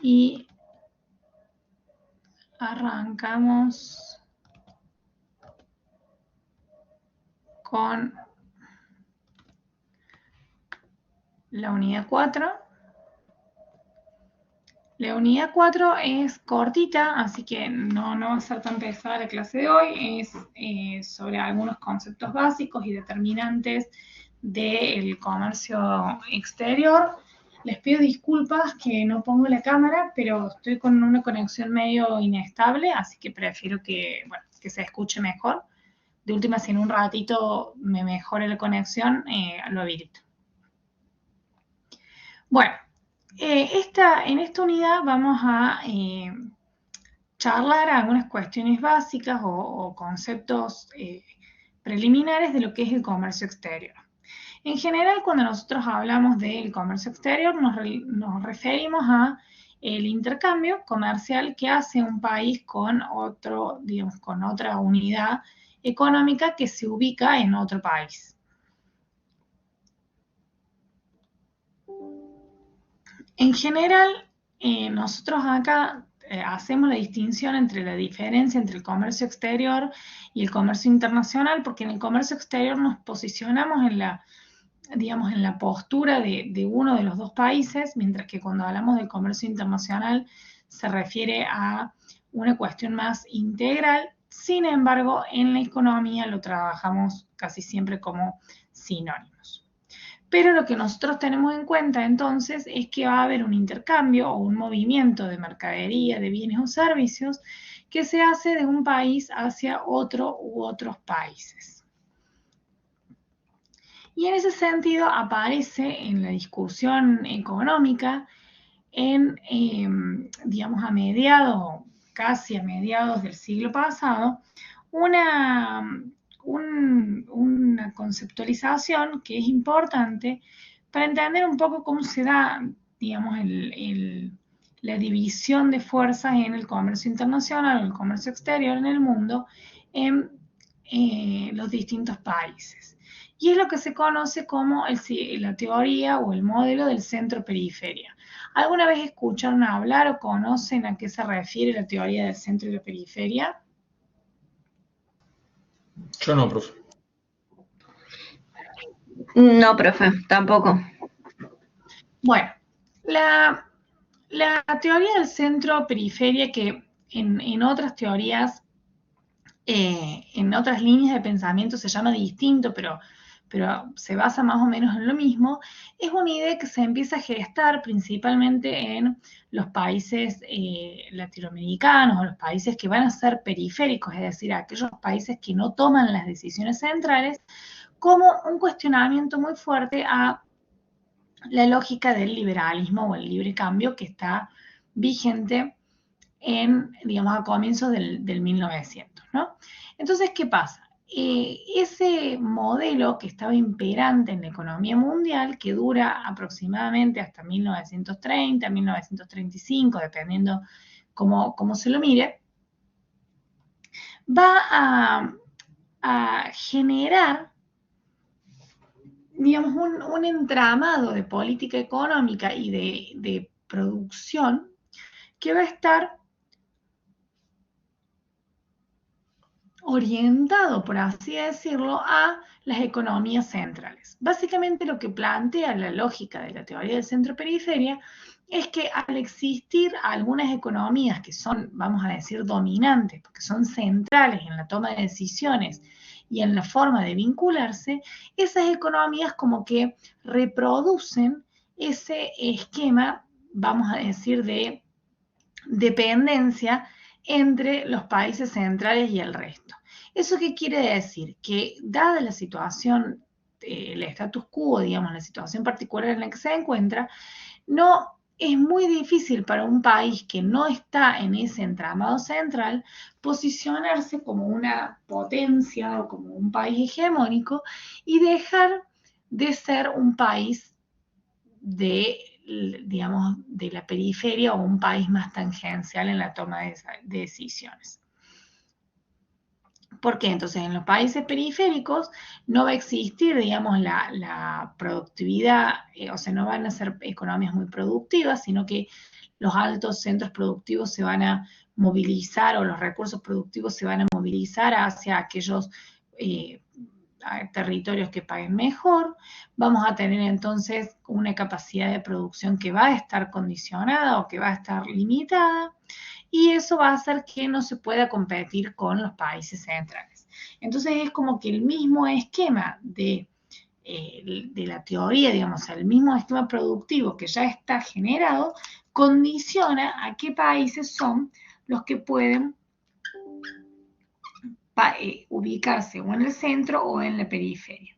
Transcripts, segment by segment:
y arrancamos con la unidad 4. La unidad 4 es cortita, así que no va a ser tan pesada la clase de hoy. Es sobre algunos conceptos básicos y determinantes del comercio exterior. Les pido disculpas que no pongo la cámara, pero estoy con una conexión medio inestable, así que prefiero que se escuche mejor. De última, si en un ratito me mejore la conexión, lo habilito. Bueno, en esta unidad vamos a charlar algunas cuestiones básicas o conceptos preliminares de lo que es el comercio exterior. En general, cuando nosotros hablamos del comercio exterior, nos referimos a el intercambio comercial que hace un país con otro, digamos, con otra unidad económica que se ubica en otro país. En general, nosotros acá hacemos la distinción entre la diferencia entre el comercio exterior y el comercio internacional, porque en el comercio exterior nos posicionamos en la, digamos, en la postura de uno de los dos países, mientras que cuando hablamos del comercio internacional se refiere a una cuestión más integral. Sin embargo, en la economía lo trabajamos casi siempre como sinónimos. Pero lo que nosotros tenemos en cuenta entonces es que va a haber un intercambio o un movimiento de mercadería, de bienes o servicios que se hace de un país hacia otro u otros países. Y en ese sentido aparece en la discusión económica digamos, casi a mediados del siglo pasado, una conceptualización que es importante para entender un poco cómo se da, digamos, la división de fuerzas en el comercio internacional, en el comercio exterior en el mundo, en los distintos países. Y es lo que se conoce como la teoría o el modelo del centro-periferia. ¿Alguna vez escucharon hablar o conocen a qué se refiere la teoría del centro y la periferia? Yo no, profe. No, profe, tampoco. Bueno, la teoría del centro-periferia, que en otras teorías, en otras líneas de pensamiento se llama distinto, pero se basa más o menos en lo mismo, es una idea que se empieza a gestar principalmente en los países latinoamericanos o los países que van a ser periféricos, es decir, aquellos países que no toman las decisiones centrales, como un cuestionamiento muy fuerte a la lógica del liberalismo o el libre cambio que está vigente digamos, a comienzos del 1900, ¿no? Entonces, ¿qué pasa? Ese modelo que estaba imperante en la economía mundial, que dura aproximadamente hasta 1930, 1935, dependiendo cómo se lo mire, va a generar, digamos, un entramado de política económica y de producción que va a estar orientado, por así decirlo, a las economías centrales. Básicamente lo que plantea la lógica de la teoría del centro-periferia es que al existir algunas economías que son, vamos a decir, dominantes, porque son centrales en la toma de decisiones y en la forma de vincularse, esas economías como que reproducen ese esquema, vamos a decir, de dependencia entre los países centrales y el resto. ¿Eso qué quiere decir? Que dada la situación, el status quo, digamos, la situación particular en la que se encuentra, no es muy difícil para un país que no está en ese entramado central posicionarse como una potencia o como un país hegemónico y dejar de ser un país de, digamos, de la periferia o un país más tangencial en la toma de decisiones. ¿Por qué? Entonces, en los países periféricos no va a existir, digamos, la productividad, o sea, no van a ser economías muy productivas, sino que los altos centros productivos se van a movilizar o los recursos productivos se van a movilizar hacia aquellos territorios que paguen mejor. Vamos a tener entonces una capacidad de producción que va a estar condicionada o que va a estar limitada, y eso va a hacer que no se pueda competir con los países centrales. Entonces es como que el mismo esquema de la teoría, digamos, el mismo esquema productivo que ya está generado, condiciona a qué países son los que pueden ubicarse o en el centro o en la periferia.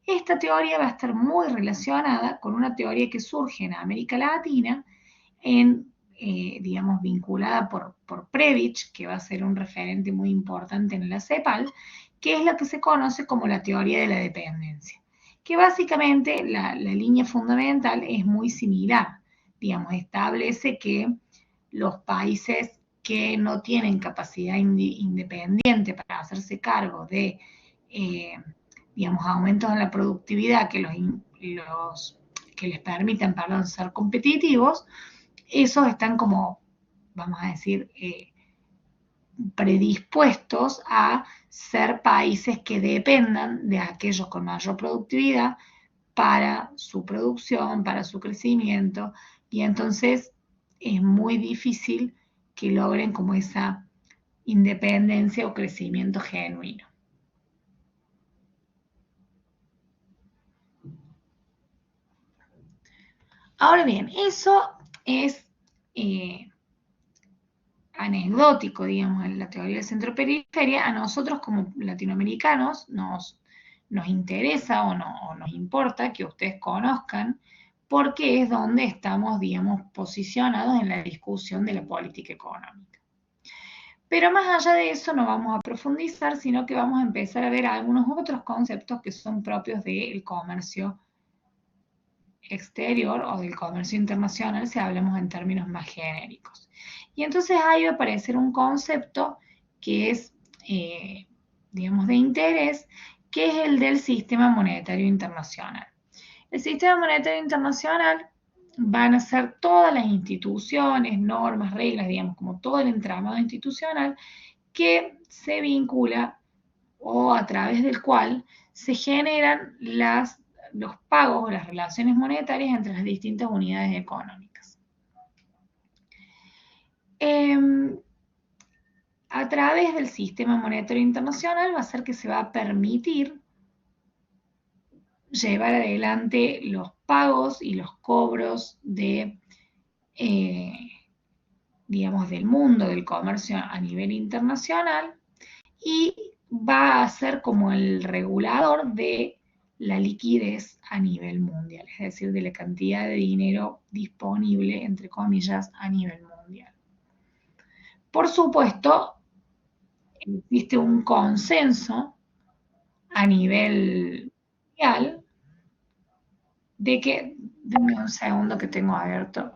Esta teoría va a estar muy relacionada con una teoría que surge en América Latina, digamos, vinculada por Prebisch, que va a ser un referente muy importante en la CEPAL, que es lo que se conoce como la teoría de la dependencia, que básicamente la línea fundamental es muy similar, digamos, establece que los países que no tienen capacidad independiente para hacerse cargo de, digamos, aumentos en la productividad que les permitan, perdón, ser competitivos, esos están como, vamos a decir, predispuestos a ser países que dependan de aquellos con mayor productividad para su producción, para su crecimiento, y entonces es muy difícil que logren como esa independencia o crecimiento genuino. Ahora bien, eso es anecdótico, digamos, en la teoría del centro-periferia. A nosotros como latinoamericanos nos interesa o nos importa que ustedes conozcan, porque es donde estamos, digamos, posicionados en la discusión de la política económica. Pero más allá de eso no vamos a profundizar, sino que vamos a empezar a ver algunos otros conceptos que son propios del comercio exterior o del comercio internacional, si hablamos en términos más genéricos. Y entonces ahí va a aparecer un concepto que es, digamos, de interés, que es el del sistema monetario internacional. El sistema monetario internacional van a ser todas las instituciones, normas, reglas, digamos, como todo el entramado institucional que se vincula o a través del cual se generan los pagos o las relaciones monetarias entre las distintas unidades económicas. A través del sistema monetario internacional va a ser que se va a permitir llevar adelante los pagos y los cobros de, digamos, del mundo del comercio a nivel internacional, y va a ser como el regulador de la liquidez a nivel mundial, es decir, de la cantidad de dinero disponible, entre comillas, a nivel mundial. Por supuesto, existe un consenso a nivel mundial de que, denme un segundo que tengo abierto.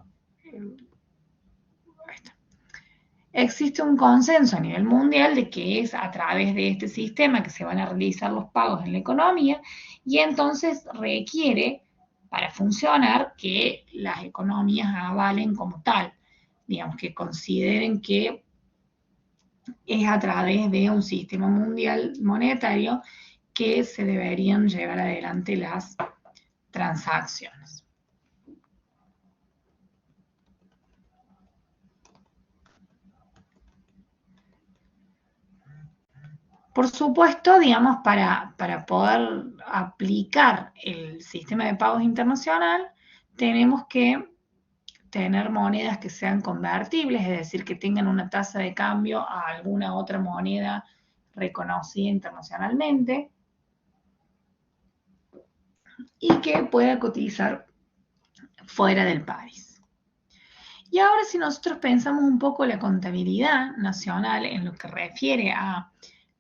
Existe un consenso a nivel mundial de que es a través de este sistema que se van a realizar los pagos en la economía, y entonces requiere, para funcionar, que las economías avalen como tal, digamos, que consideren que es a través de un sistema mundial monetario que se deberían llevar adelante las transacciones. Por supuesto, digamos, para poder aplicar el sistema de pagos internacional, tenemos que tener monedas que sean convertibles, es decir, que tengan una tasa de cambio a alguna otra moneda reconocida internacionalmente y que pueda cotizar fuera del país. Y ahora, si nosotros pensamos un poco la contabilidad nacional en lo que refiere a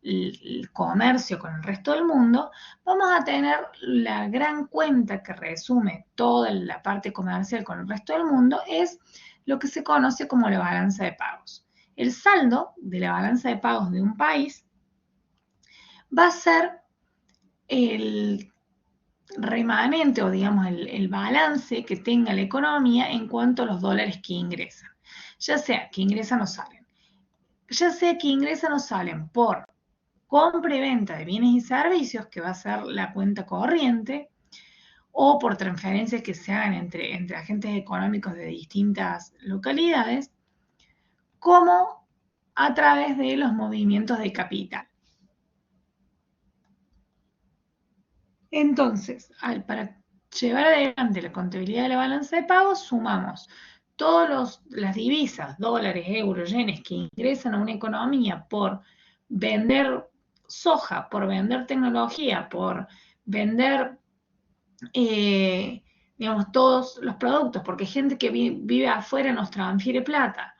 el comercio con el resto del mundo, vamos a tener la gran cuenta que resume toda la parte comercial con el resto del mundo, es lo que se conoce como la balanza de pagos. El saldo de la balanza de pagos de un país va a ser el remanente o digamos el balance que tenga la economía en cuanto a los dólares que ingresan. Ya sea que ingresan o salen. Ya sea que ingresan o salen por compra y venta de bienes y servicios, que va a ser la cuenta corriente, o por transferencias que se hagan entre agentes económicos de distintas localidades, como a través de los movimientos de capital. Entonces, para llevar adelante la contabilidad de la balanza de pagos, sumamos todas las divisas, dólares, euros, yenes, que ingresan a una economía por vender soja, por vender tecnología, por vender, digamos, todos los productos, porque gente que vive afuera nos transfiere plata.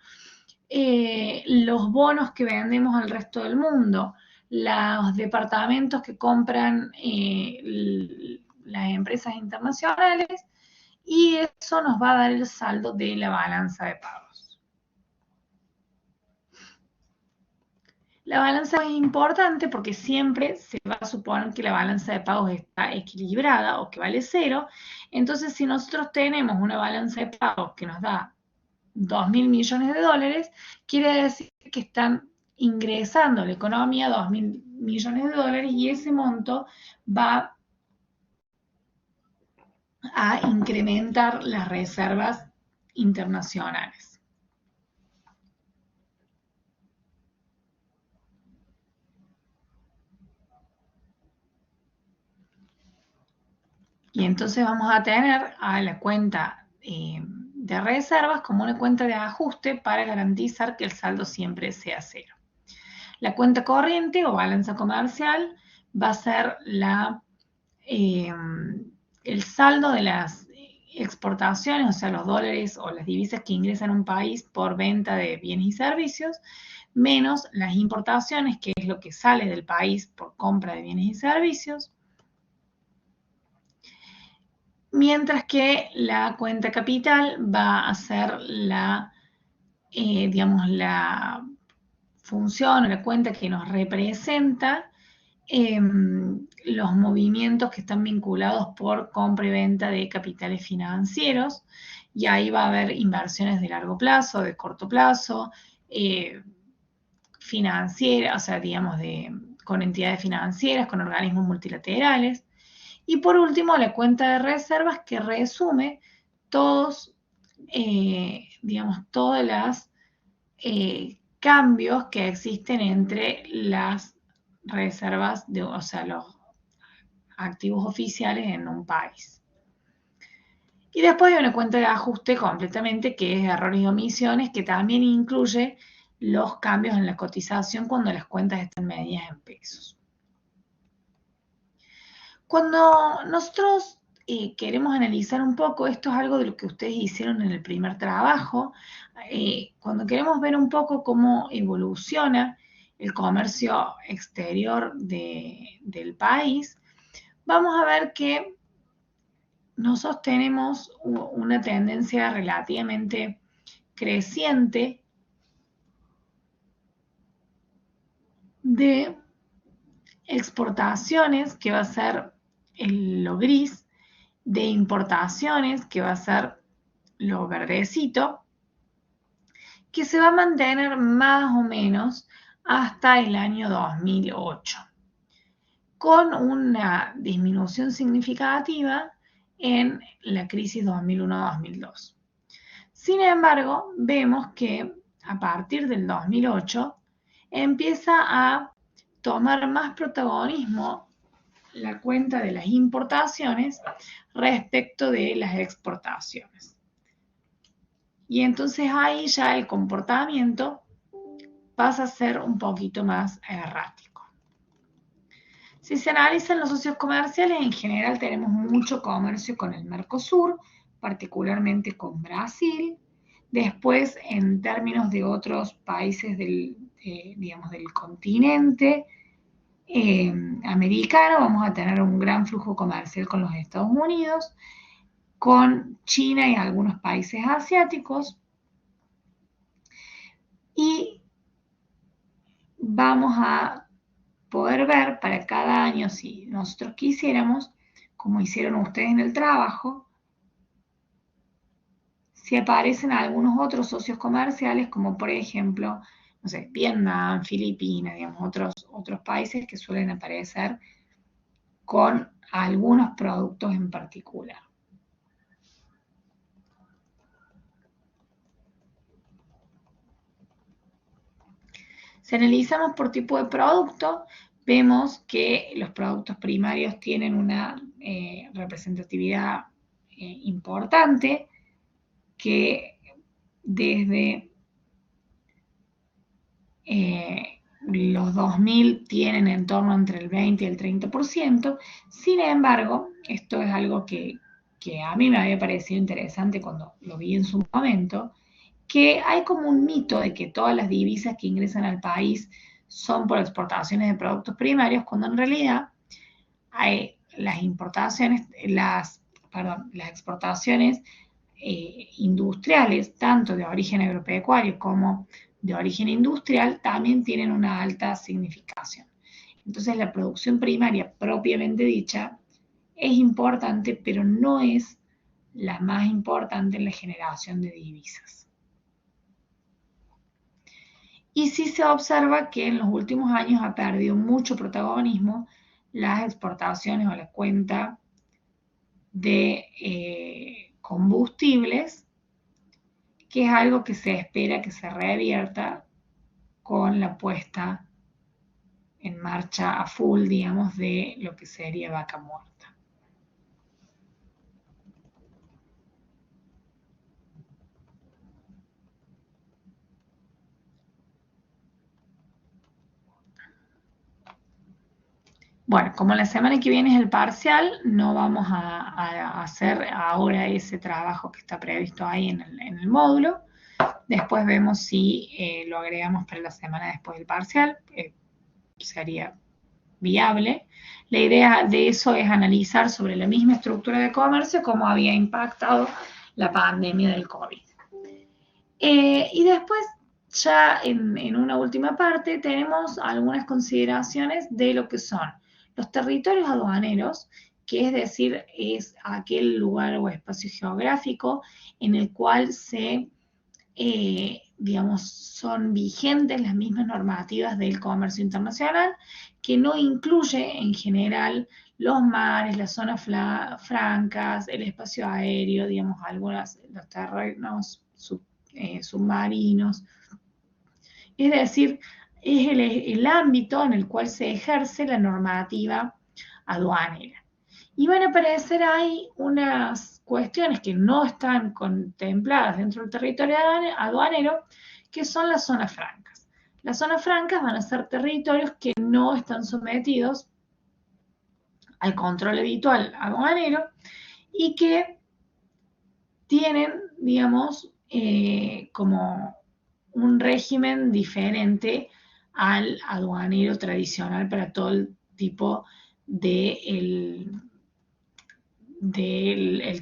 Los bonos que vendemos al resto del mundo, los departamentos que compran las empresas internacionales, y eso nos va a dar el saldo de la balanza de pagos. La balanza es importante porque siempre se va a suponer que la balanza de pagos está equilibrada o que vale cero. Entonces, si nosotros tenemos una balanza de pagos que nos da 2.000 millones de dólares, quiere decir que están ingresando a la economía 2.000 millones de dólares y ese monto va a incrementar las reservas internacionales. Y entonces vamos a tener a la cuenta de reservas como una cuenta de ajuste para garantizar que el saldo siempre sea cero. La cuenta corriente o balanza comercial va a ser el saldo de las exportaciones, o sea, los dólares o las divisas que ingresan a un país por venta de bienes y servicios, menos las importaciones, que es lo que sale del país por compra de bienes y servicios, mientras que la cuenta capital va a ser digamos, la función o la cuenta que nos representa los movimientos que están vinculados por compra y venta de capitales financieros, y ahí va a haber inversiones de largo plazo, de corto plazo, financieras, o sea, digamos, con entidades financieras, con organismos multilaterales. Y por último, la cuenta de reservas, que resume todos, digamos, todas las cambios que existen entre las reservas, o sea, los activos oficiales en un país. Y después hay una cuenta de ajuste completamente, que es errores y omisiones, que también incluye los cambios en la cotización cuando las cuentas están medidas en pesos. Cuando nosotros queremos analizar un poco, esto es algo de lo que ustedes hicieron en el primer trabajo, cuando queremos ver un poco cómo evoluciona el comercio exterior del país, vamos a ver que nosotros tenemos una tendencia relativamente creciente de exportaciones, que va a ser lo gris, de importaciones, que va a ser lo verdecito, que se va a mantener más o menos hasta el año 2008, con una disminución significativa en la crisis 2001-2002. Sin embargo, vemos que a partir del 2008 empieza a tomar más protagonismo la cuenta de las importaciones respecto de las exportaciones. Y entonces ahí ya el comportamiento pasa a ser un poquito más errático. Si se analizan los socios comerciales, en general tenemos mucho comercio con el Mercosur, particularmente con Brasil. Después, en términos de otros países digamos, del continente americano, vamos a tener un gran flujo comercial con los Estados Unidos, con China y algunos países asiáticos. Y vamos a poder ver para cada año, si nosotros quisiéramos, como hicieron ustedes en el trabajo, si aparecen algunos otros socios comerciales, como por ejemplo, no sé, Vietnam, Filipinas, digamos, otros países que suelen aparecer con algunos productos en particular. Si analizamos por tipo de producto, vemos que los productos primarios tienen una representatividad importante, que desde los 2000 tienen en torno entre el 20 y el 30%. Sin embargo, esto es algo que a mí me había parecido interesante cuando lo vi en su momento, que hay como un mito de que todas las divisas que ingresan al país son por exportaciones de productos primarios, cuando en realidad hay las exportaciones industriales, tanto de origen agropecuario como de origen industrial, también tienen una alta significación. Entonces, la producción primaria propiamente dicha es importante, pero no es la más importante en la generación de divisas. Y sí se observa que en los últimos años ha perdido mucho protagonismo las exportaciones o la cuenta de combustibles, que es algo que se espera que se revierta con la puesta en marcha a full, digamos, de lo que sería Vaca Muerta. Bueno, como la semana que viene es el parcial, no vamos a hacer ahora ese trabajo que está previsto ahí en el módulo. Después vemos si lo agregamos para la semana después del parcial. Sería viable. La idea de eso es analizar sobre la misma estructura de comercio cómo había impactado la pandemia del COVID. Y después, ya en una última parte, tenemos algunas consideraciones de lo que son los territorios aduaneros, que es decir, es aquel lugar o espacio geográfico en el cual digamos, son vigentes las mismas normativas del comercio internacional, que no incluye en general los mares, las zonas francas, el espacio aéreo, digamos, los terrenos submarinos. Es decir, es el ámbito en el cual se ejerce la normativa aduanera. Y van a aparecer ahí unas cuestiones que no están contempladas dentro del territorio aduanero, que son las zonas francas. Las zonas francas van a ser territorios que no están sometidos al control habitual aduanero y que tienen, digamos, como un régimen diferente al aduanero tradicional para todo el tipo del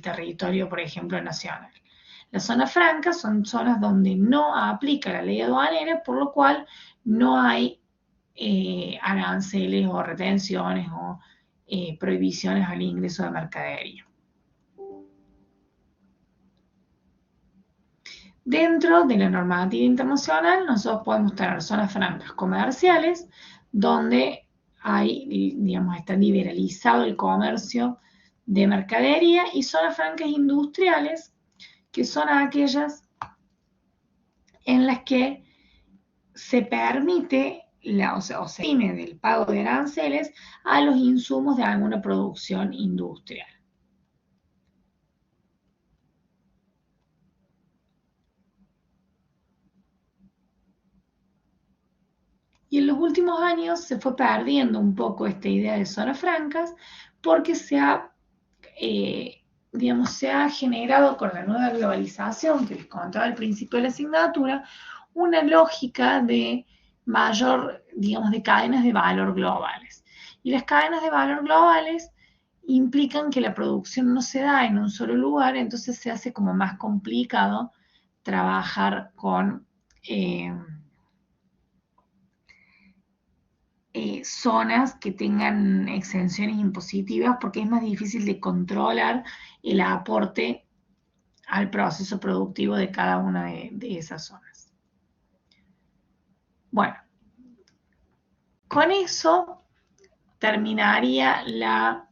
territorio, por ejemplo, nacional. Las zonas francas son zonas donde no aplica la ley aduanera, por lo cual no hay aranceles o retenciones o prohibiciones al ingreso de mercadería. Dentro de la normativa internacional, nosotros podemos tener zonas francas comerciales, donde hay, digamos, está liberalizado el comercio de mercadería, y zonas francas industriales, que son aquellas en las que se permite o se exime del pago de aranceles a los insumos de alguna producción industrial. Y en los últimos años se fue perdiendo un poco esta idea de zonas francas, porque digamos, se ha generado con la nueva globalización que les contaba al principio de la asignatura, una lógica de mayor, digamos, de cadenas de valor globales. Y las cadenas de valor globales implican que la producción no se da en un solo lugar, entonces se hace como más complicado trabajar con zonas que tengan exenciones impositivas porque es más difícil de controlar el aporte al proceso productivo de cada una de esas zonas. Bueno, con eso terminaría la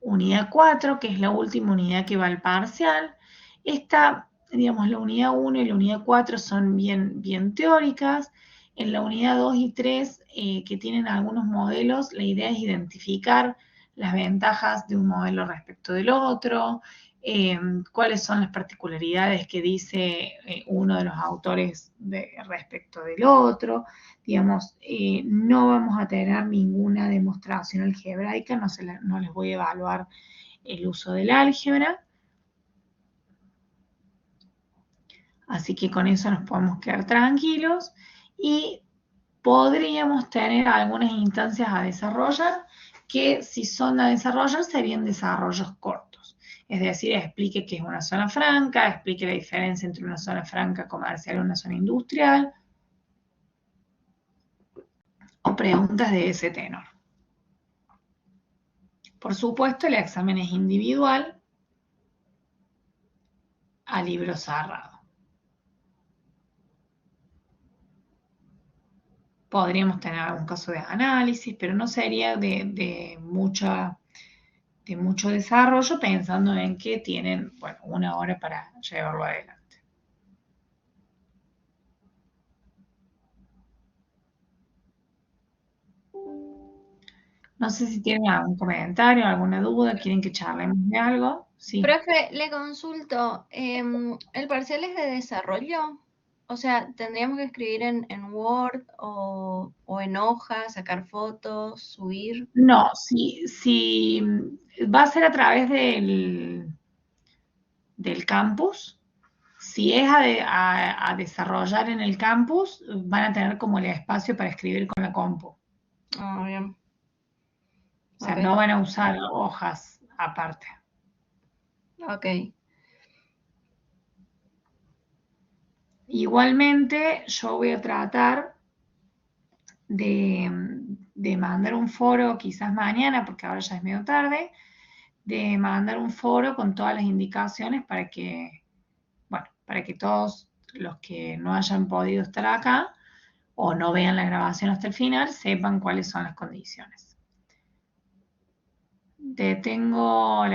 unidad 4, que es la última unidad que va al parcial. Esta, digamos, la unidad 1 y la unidad 4 son bien teóricas. En la unidad 2 y 3, que tienen algunos modelos, la idea es identificar las ventajas de un modelo respecto del otro, cuáles son las particularidades que dice uno de los autores respecto del otro. Digamos, no vamos a tener ninguna demostración algebraica, no les voy a evaluar el uso del álgebra. Así que con eso nos podemos quedar tranquilos y podríamos tener algunas instancias a desarrollar que si son a desarrollar serían desarrollos cortos. Es decir, explique qué es una zona franca, explique la diferencia entre una zona franca comercial y una zona industrial, o preguntas de ese tenor. Por supuesto, el examen es individual a libro cerrado. Podríamos tener algún caso de análisis, pero no sería de mucho desarrollo, pensando en que tienen, bueno, 1 hora para llevarlo adelante. No sé si tienen algún comentario, alguna duda, quieren que charlemos de algo. Sí. Profe, le consulto, ¿el parcial es de desarrollo? O sea, ¿tendríamos que escribir en Word o en hoja, sacar fotos, subir? No, si va a ser a través del campus. Si es a desarrollar en el campus, van a tener como el espacio para escribir con la compu. Ah, bien. O sea, Ok. no van a usar hojas aparte. Ok. Igualmente, yo voy a tratar de mandar un foro, quizás mañana, porque ahora ya es medio tarde, de mandar un foro con todas las indicaciones para que, bueno, para que todos los que no hayan podido estar acá o no vean la grabación hasta el final sepan cuáles son las condiciones. Detengo la